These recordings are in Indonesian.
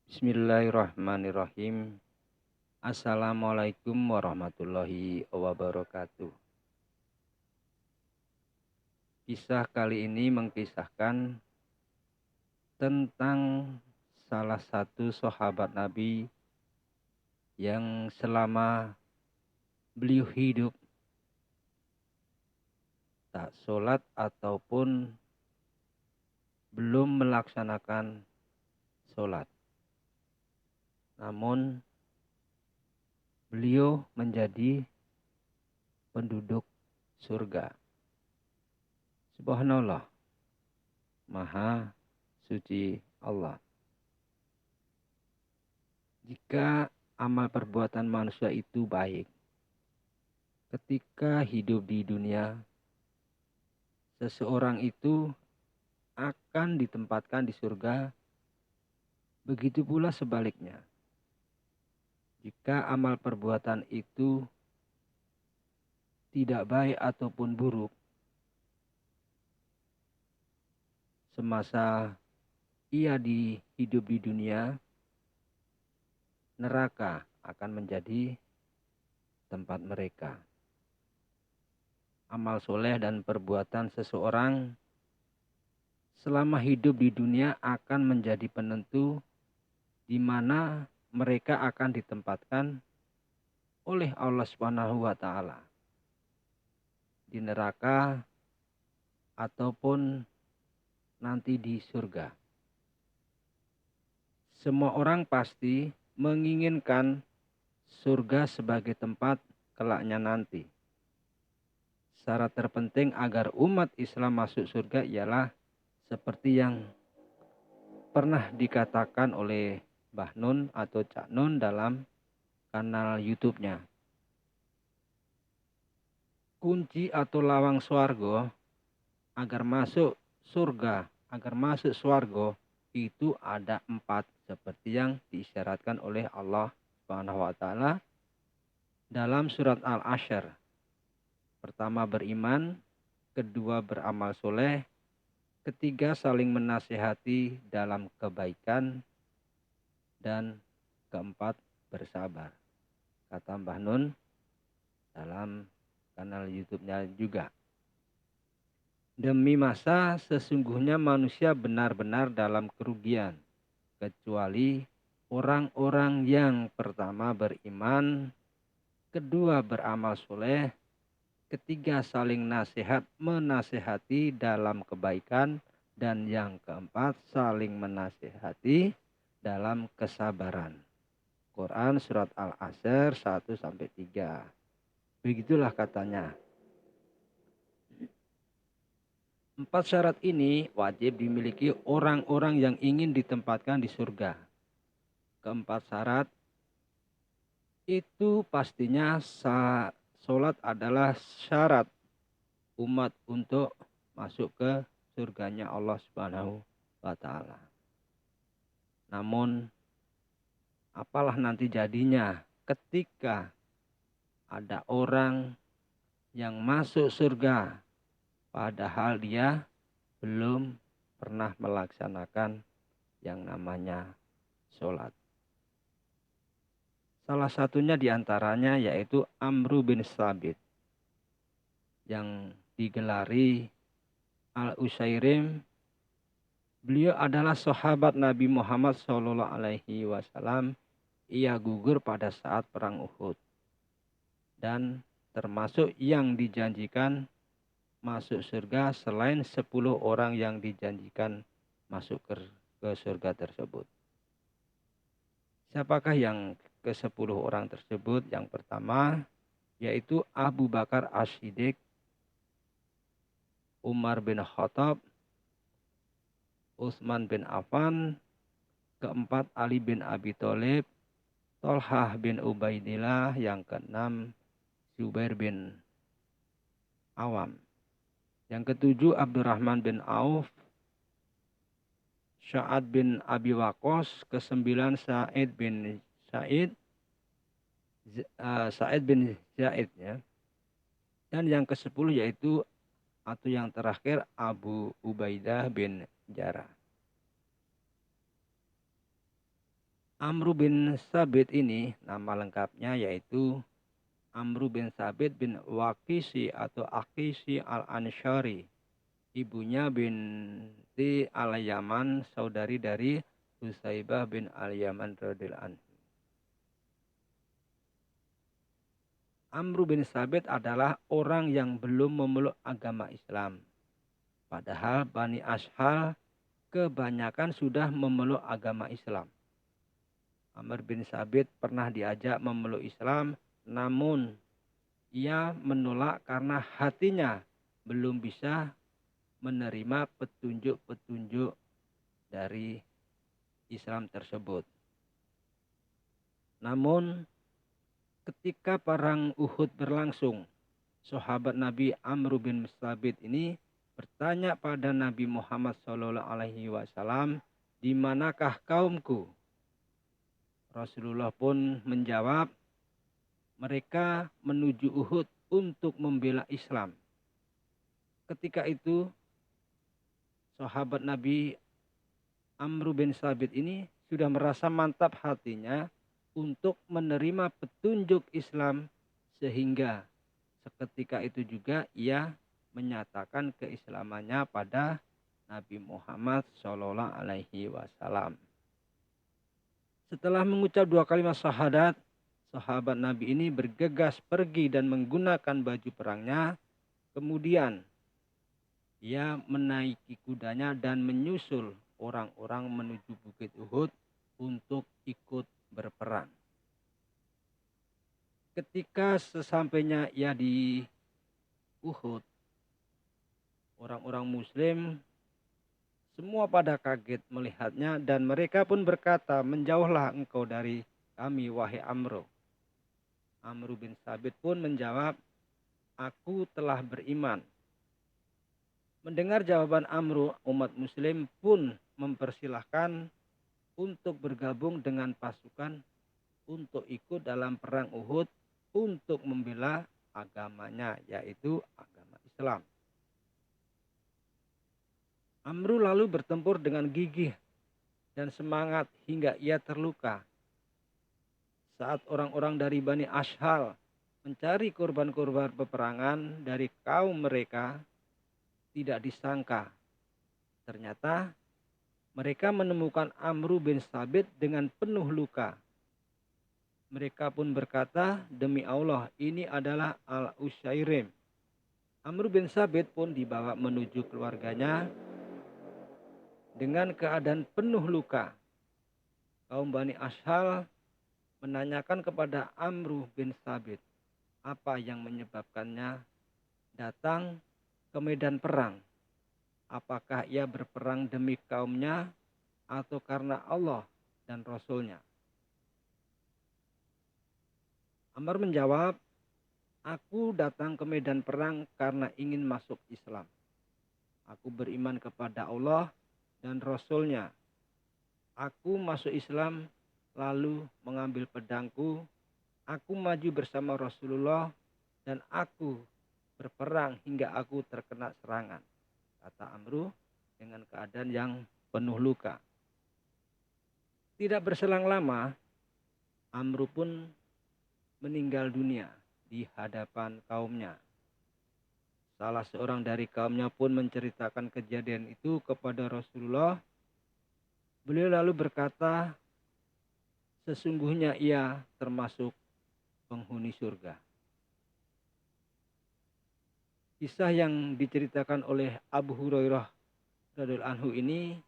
Bismillahirrahmanirrahim. Assalamualaikum warahmatullahi wabarakatuh. Kisah kali ini mengkisahkan tentang salah satu sahabat Nabi yang selama beliau hidup tak sholat ataupun belum melaksanakan sholat. Namun beliau menjadi penduduk surga. Subhanallah, Maha Suci Allah. Jika amal perbuatan manusia itu baik, ketika hidup di dunia, seseorang itu akan ditempatkan di surga. Begitu pula sebaliknya. Jika amal perbuatan itu tidak baik ataupun buruk, semasa ia hidup di dunia, neraka akan menjadi tempat mereka. Amal soleh dan perbuatan seseorang selama hidup di dunia akan menjadi penentu di mana mereka akan ditempatkan oleh Allah Subhanahu wa taala di neraka ataupun nanti di surga. Semua orang pasti menginginkan surga sebagai tempat kelaknya nanti. Syarat terpenting agar umat Islam masuk surga ialah seperti yang pernah dikatakan oleh Mbah Nun atau Cak Nun dalam kanal YouTube-nya. Kunci atau lawang swargo agar masuk surga, agar masuk swargo itu ada 4 seperti yang diisyaratkan oleh Allah Subhanahu wa taala dalam surat Al-Asyr. Pertama beriman, kedua beramal soleh, ketiga saling menasihati dalam kebaikan, dan keempat bersabar. Kata Mbah Nun dalam kanal YouTube-nya juga. Demi masa sesungguhnya manusia benar-benar dalam kerugian, kecuali orang-orang yang pertama beriman, kedua beramal soleh, ketiga saling nasihat menasihati dalam kebaikan, dan yang keempat saling menasihati dalam kesabaran. Quran surat Al-Asyr 1-3. Begitulah katanya. 4 syarat ini wajib dimiliki orang-orang yang ingin ditempatkan di surga. Keempat syarat itu pastinya sholat adalah syarat umat untuk masuk ke surganya Allah Subhanahu wa taala. Namun apalah nanti jadinya ketika ada orang yang masuk surga padahal dia belum pernah melaksanakan yang namanya sholat. Salah satunya diantaranya yaitu Amru bin Sabit yang digelari Al-Utsairim. Beliau adalah sahabat Nabi Muhammad SAW. Ia gugur pada saat perang Uhud dan termasuk yang dijanjikan masuk surga selain 10 orang yang dijanjikan masuk ke surga tersebut. Siapakah yang ke-10 orang tersebut? Yang pertama yaitu Abu Bakar As-Siddiq, Umar bin Khattab, Utsman bin Affan, keempat Ali bin Abi Thalib, Thalhah bin Ubaidillah, yang keenam Zubair bin Awam, yang ketujuh Abdurrahman bin Auf, Sa'ad bin Abi Waqqas, ke-9 Sa'id bin Zaid ya. Dan yang ke-10 yaitu atau yang terakhir Abu Ubaidah bin Jarrah. Amru bin Sabit ini nama lengkapnya yaitu Amru bin Sabit bin Waqisi atau Aqisi al-Ansyari. Ibunya binti al-Yaman, saudari dari Husaibah bin al-Yaman radhiyallahu anhu. Amru bin Sabit adalah orang yang belum memeluk agama Islam. Padahal Bani Ashal kebanyakan sudah memeluk agama Islam. Amr bin Sabit pernah diajak memeluk Islam, namun ia menolak karena hatinya belum bisa menerima petunjuk-petunjuk dari Islam tersebut. Namun ketika perang Uhud berlangsung, sahabat Nabi Amr bin Sabit ini bertanya pada Nabi Muhammad SAW, di manakah kaumku? Rasulullah pun menjawab, mereka menuju Uhud untuk membela Islam. Ketika itu, sahabat Nabi Amr bin Sabit ini sudah merasa mantap hatinya untuk menerima petunjuk Islam, sehingga seketika itu juga ia menyatakan keislamannya pada Nabi Muhammad SAW. Setelah mengucap 2 kalimat syahadat, sahabat Nabi ini bergegas pergi dan menggunakan baju perangnya. Kemudian ia menaiki kudanya dan menyusul orang-orang menuju Bukit Uhud untuk ikut berperang. Ketika sesampainya ia di Uhud, orang-orang Muslim semua pada kaget melihatnya dan mereka pun berkata, menjauhlah engkau dari kami wahai Amru. Amru bin Sabit pun menjawab, aku telah beriman. Mendengar jawaban Amru, umat Muslim pun mempersilahkan untuk bergabung dengan pasukan untuk ikut dalam perang Uhud untuk membela agamanya, yaitu agama Islam. Amru lalu bertempur dengan gigih dan semangat hingga ia terluka. Saat orang-orang dari Bani Ashal mencari korban-korban peperangan dari kaum mereka, tidak disangka ternyata mereka menemukan Amru bin Sabit dengan penuh luka. Mereka pun berkata, demi Allah, ini adalah Al-Usyairim. Amru bin Sabit pun dibawa menuju keluarganya dengan keadaan penuh luka. Kaum Bani Ashal menanyakan kepada Amru bin Sabit apa yang menyebabkannya datang ke medan perang. Apakah ia berperang demi kaumnya atau karena Allah dan Rasulnya? Amr menjawab, aku datang ke medan perang karena ingin masuk Islam. Aku beriman kepada Allah dan Rasulnya. Aku masuk Islam lalu mengambil pedangku. Aku maju bersama Rasulullah dan aku berperang hingga aku terkena serangan, kata Amru dengan keadaan yang penuh luka. Tidak berselang lama, Amru pun meninggal dunia di hadapan kaumnya. Salah seorang dari kaumnya pun menceritakan kejadian itu kepada Rasulullah. Beliau lalu berkata, sesungguhnya ia termasuk penghuni surga. Kisah yang diceritakan oleh Abu Hurairah radhiyallahu anhu ini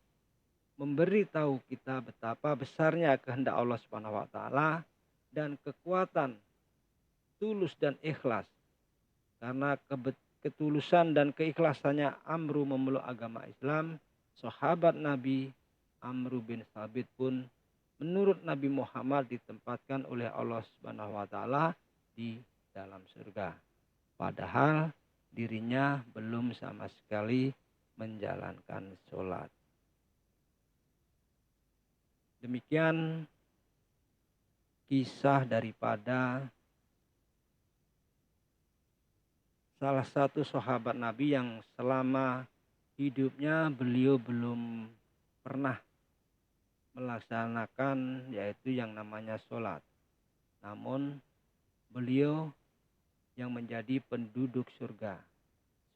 memberi tahu kita betapa besarnya kehendak Allah Subhanahu wa taala dan kekuatan tulus dan ikhlas. Karena ketulusan dan keikhlasannya Amru memeluk agama Islam, sahabat Nabi Amru bin Sabit pun menurut Nabi Muhammad ditempatkan oleh Allah Subhanahu wa taala di dalam surga. Padahal dirinya belum sama sekali menjalankan sholat. Demikian kisah daripada salah satu sahabat Nabi yang selama hidupnya beliau belum pernah melaksanakan yaitu yang namanya sholat. Namun beliau yang menjadi penduduk surga.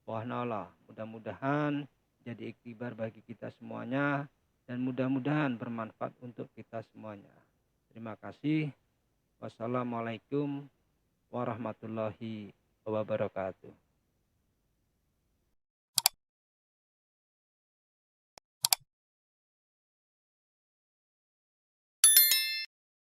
Subhanallah, mudah-mudahan jadi iktibar bagi kita semuanya dan mudah-mudahan bermanfaat untuk kita semuanya. Terima kasih. Wassalamualaikum warahmatullahi wabarakatuh.